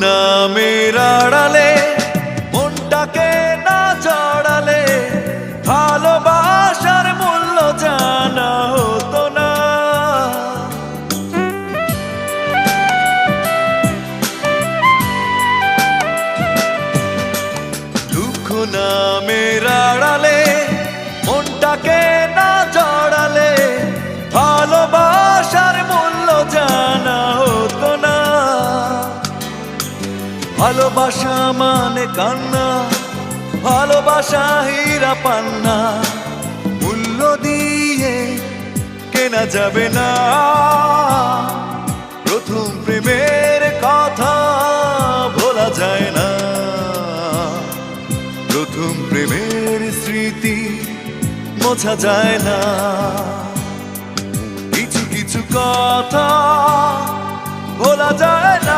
নামের আড়ালে মনটাকে না জড়ালে ভালোবাসার মূল্য জানা হতো না। দুঃখ নামের আড়ালে মনটাকে না জড়ালে ভালোবাসার মূল্য জানা হতো না। ভালোবাসা মানে কান্না, ভালোবাসা হীরা পান্না, মূল্য দিয়ে কেনা যাবে না। প্রথম প্রেমের কথা ভোলা যায় না, প্রথম প্রেমের স্মৃতি মোছা যায় না। কিছু কিছু কথা ভোলা যায় না।